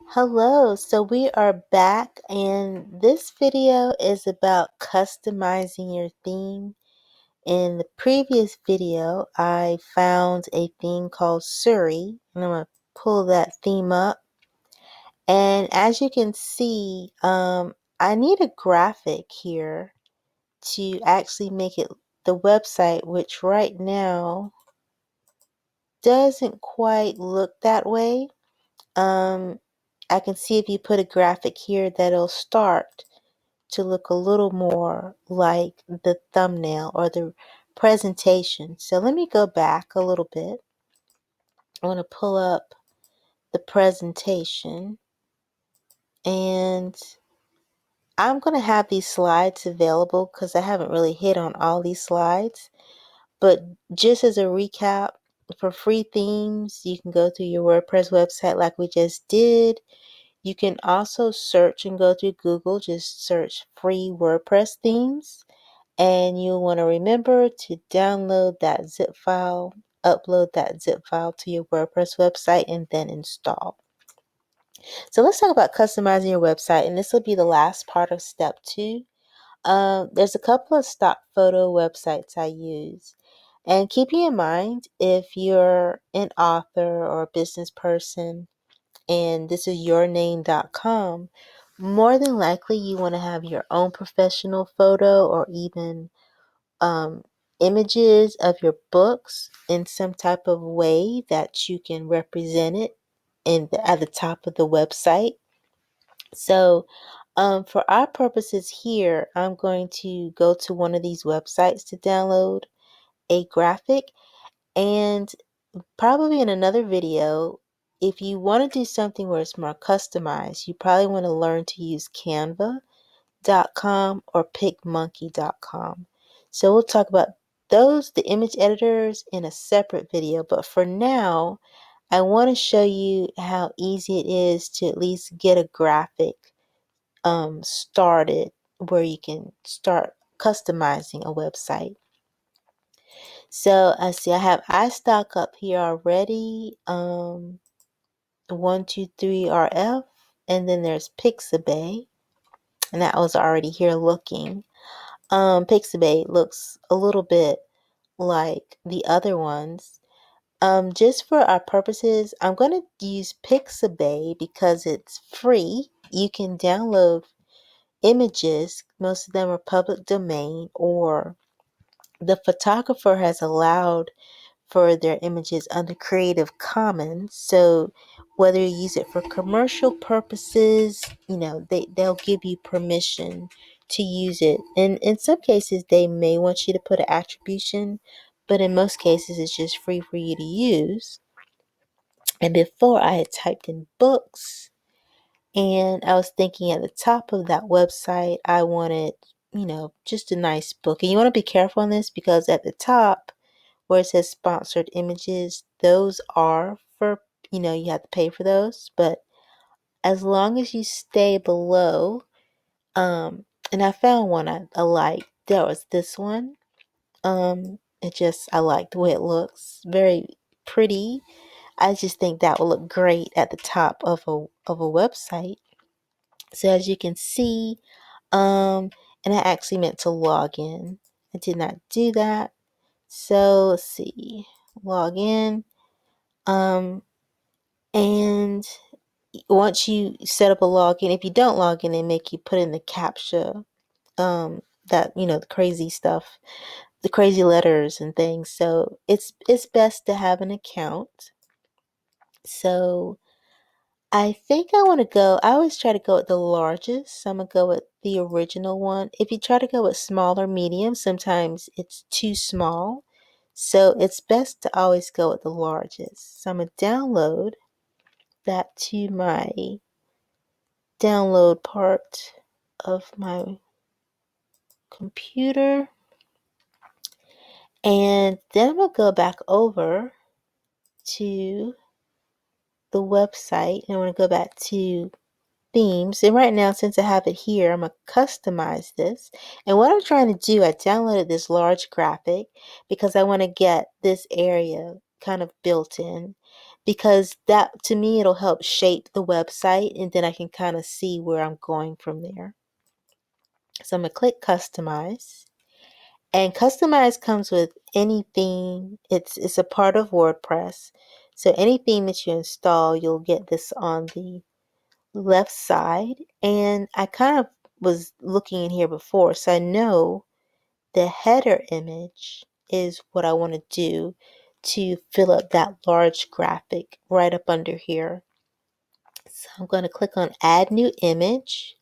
Hello, so we are back, and this video is about customizing your theme. In the previous video, I found a theme called Surrey, and I'm going to pull that theme up. And as you can see, I need a graphic here to actually make it the website, which right now doesn't quite look that way. Um, I can see if you put a graphic here that it'll start to look a little more like the thumbnail or the presentation. So let me go back a little bit. I want to pull up the presentation, and I'm going to have these slides available because I haven't really hit on all these slides. But just as a recap, for free themes, you can go through your WordPress website like we just did. You can also search and go through Google, just search free WordPress themes. And you'll want to remember to download that zip file, upload that zip file to your WordPress website, and then install. So let's talk about customizing your website, and this will be the last part of step 2. There's a couple of stock photo websites I use. And keeping in mind, if you're an author or a business person, and this is yourname.com, more than likely you want to have your own professional photo or even um, images of your books in some type of way that you can represent it at the top of the website. So for our purposes here, I'm going to go to one of these websites to download a graphic, and probably in another video, if you want to do something where it's more customized, you probably want to learn to use canva.com or picmonkey.com. So we'll talk about those, the image editors, in a separate video. But for now, I want to show you how easy it is to at least get a graphic started where you can start customizing a website. So I see I have iStock up here already. 123RF, and then there's Pixabay, and that was already here looking. Pixabay looks a little bit like the other ones. Just for our purposes, I'm going to use Pixabay because it's free. You can download images. Most of them are public domain, or the photographer has allowed for their images under Creative Commons. So whether you use it for commercial purposes, they'll give you permission to use it. And in some cases, they may want you to put an attribution, but in most cases, it's just free for you to use. And before, I had typed in books, and I was thinking at the top of that website, I wanted, just a nice book. And you want to be careful on this because at the top, where it says sponsored images, those are for, you have to pay for those. But as long as you stay below, and I found one I liked. That was this one. I like the way it looks. Very pretty. I just think that will look great at the top of a website. So as you can see, and I actually meant to log in. I did not do that. So let's see. Log in. And once you set up a login, if you don't log in, they make you put in the CAPTCHA, that, the crazy stuff, the crazy letters and things. So it's best to have an account. So I think I always try to go with the largest. So I'm going to go with the original one. If you try to go with small or medium, sometimes it's too small. So it's best to always go with the largest. So I'm going to download that to my download part of my computer. And then I'm going to go back over to the website, and I want to go back to themes. And right now, since I have it here, I'm going to customize this. And what I'm trying to do, I downloaded this large graphic because I want to get this area kind of built in. because that, to me, it'll help shape the website, and then I can kind of see where I'm going from there. So I'm going to click customize. And customize comes with anything. It's a part of WordPress. So anything that you install, you'll get this on the left side. And I kind of was looking in here before, so I know the header image is what I want to do to fill up that large graphic right up under here. So I'm going to click on add new image.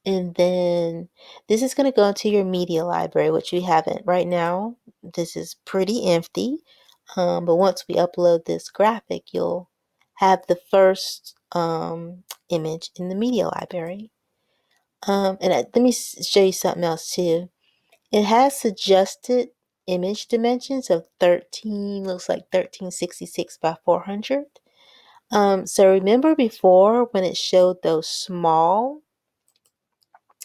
And then this is going to go into your media library, which we haven't right now. This is pretty empty. But once we upload this graphic, you'll have the first image in the media library. Let me show you something else too. It has suggested image dimensions of 13, looks like 1366 by 400. So remember before when it showed those small.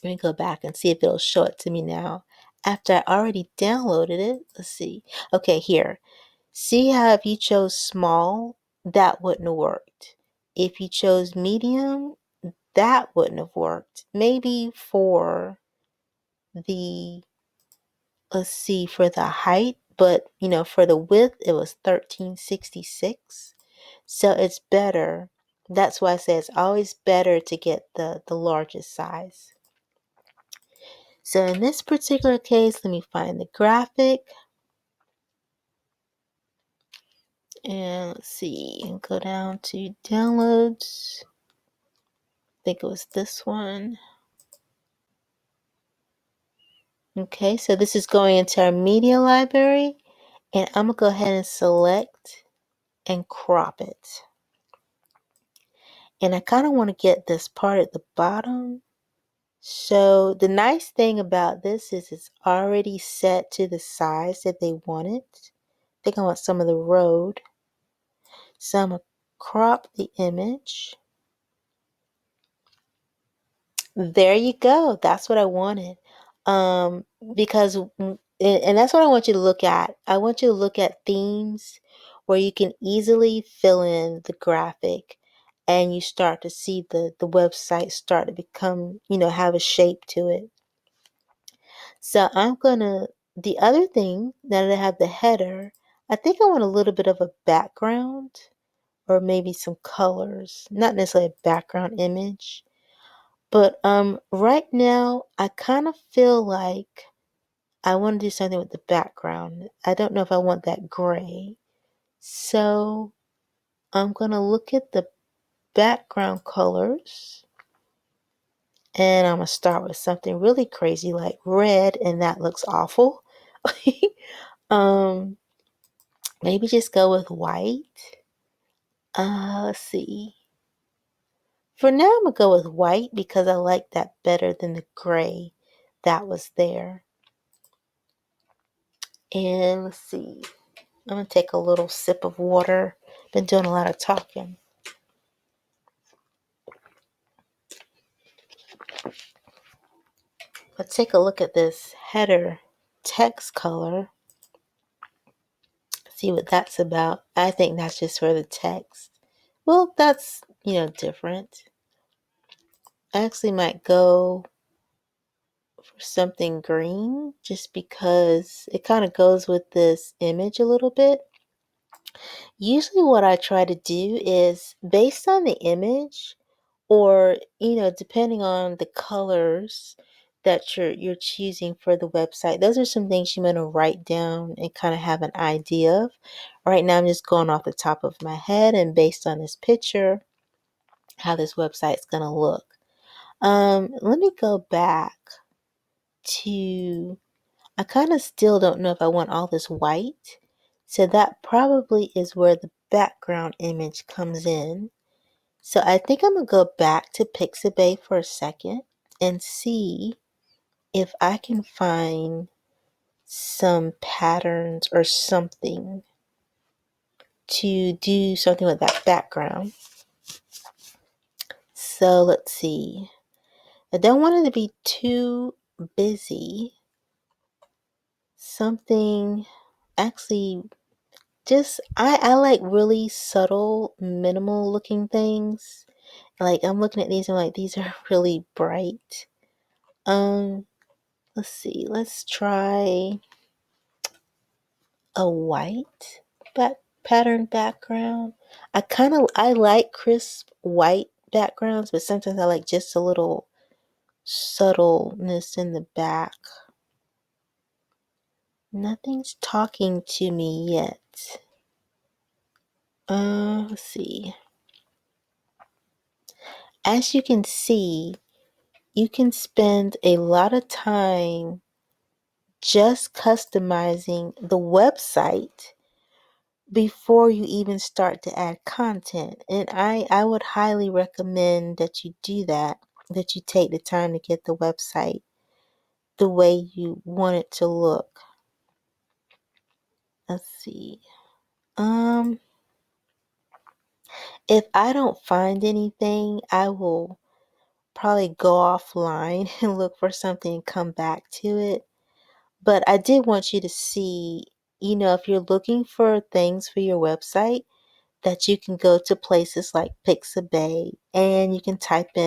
Let me go back and see if it'll show it to me now. After I already downloaded it, let's see. Okay, here. See how if you chose small, that wouldn't have worked. If you chose medium, that wouldn't have worked. Maybe for the, let's see, for the height, but for the width, it was 1366. So it's better. That's why I say it's always better to get the largest size. So in this particular case, let me find the graphic. And let's see, go down to downloads. I think it was this one. Okay, so this is going into our media library. And I'm going to go ahead and select and crop it. And I kind of want to get this part at the bottom. So the nice thing about this is it's already set to the size that they want it. I think I want some of the road. So I'm going to crop the image. There you go. That's what I wanted. Because, and that's what I want you to look at. I want you to look at themes where you can easily fill in the graphic and you start to see the website start to become, have a shape to it. So the other thing, now that I have the header, I think I want a little bit of a background or maybe some colors, not necessarily a background image. But right now I kind of feel like I want to do something with the background. I don't know if I want that gray. So I'm going to look at the background colors and I'm going to start with something really crazy like red, and that looks awful. um Maybe just go with white. Let's see. For now I'm going to go with white because I like that better than the gray that was there. And let's see. I'm going to take a little sip of water. Been doing a lot of talking. Let's take a look at this header text color. See what that's about. I think that's just for the text. Well, that's, different. I actually might go for something green just because it kind of goes with this image a little bit. Usually what I try to do is based on the image, or depending on the colors that you're choosing for the website, those are some things you want to write down and kind of have an idea of. Right now I'm just going off the top of my head and based on this picture how this website's going to look. Let me go back to, I kind of still don't know if I want all this white, so that probably is where the background image comes in. So I think I'm going to go back to Pixabay for a second and see if I can find some patterns or something to do something with that background. So let's see. I don't want it to be too busy. Something, actually, just I like really subtle, minimal looking things. Like I'm looking at these and like these are really bright. Um, let's see. Let's try a white pattern background. I like crisp white backgrounds, but sometimes I like just a little subtleness in the back. Nothing's talking to me yet. Let's see. As you can see, you can spend a lot of time just customizing the website before you even start to add content. And I would highly recommend that you do that, that you take the time to get the website the way you want it to look. Let's see. Um, if I don't find anything, I will probably go offline and look for something and come back to it. But I did want you to see, if you're looking for things for your website, that you can go to places like Pixabay and you can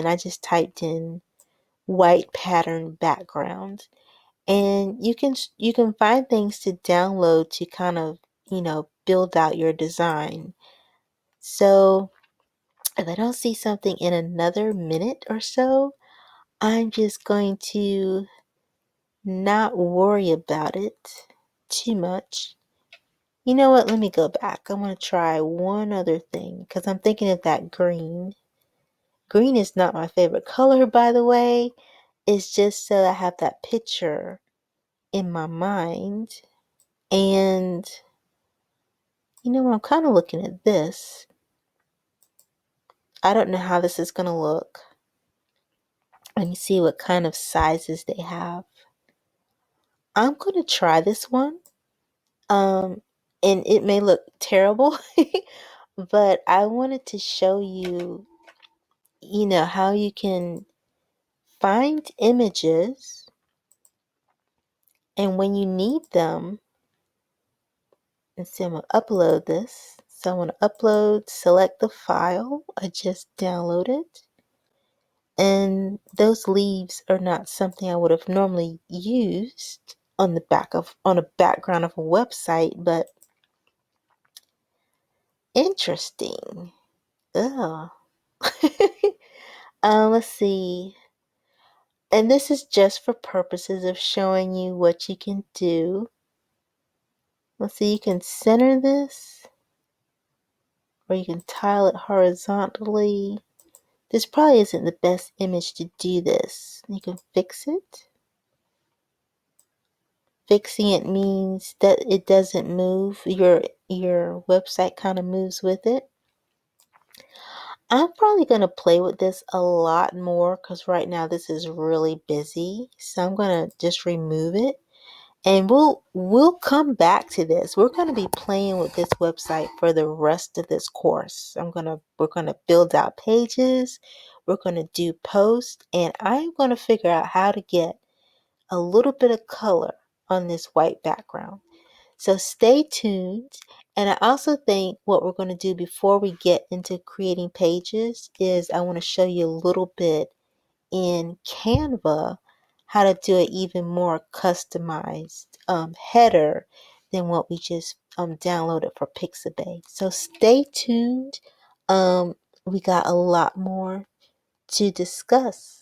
I just typed in white pattern background, and you can find things to download to kind of, build out your design. So if I don't see something in another minute or so, I'm just going to not worry about it too much. You know what? Let me go back. I'm going to try one other thing because I'm thinking of that green. Green is not my favorite color, by the way. It's just so I have that picture in my mind. And I'm kind of looking at this. I don't know how this is going to look. Let me see what kind of sizes they have. I'm going to try this one. Um, and it may look terrible, but I wanted to show you, how you can find images, and when you need them, and see, I'm going to upload this. So I'm going to upload, select the file. I just download it. And those leaves are not something I would have normally used on a background of a website, but interesting. Ugh. Let's see. And this is just for purposes of showing you what you can do. Let's see, you can center this, or you can tile it horizontally. This probably isn't the best image to do this. You can fix it. Fixing it means that it doesn't move. Your website kind of moves with it. I'm probably going to play with this a lot more because right now this is really busy. So I'm going to just remove it. And we'll come back to this. We're going to be playing with this website for the rest of this course. We're going to build out pages. We're going to do posts, and I'm going to figure out how to get a little bit of color on this white background. So stay tuned. And I also think what we're going to do before we get into creating pages is I want to show you a little bit in Canva how to do an even more customized header than what we just downloaded for Pixabay. So stay tuned. We got a lot more to discuss.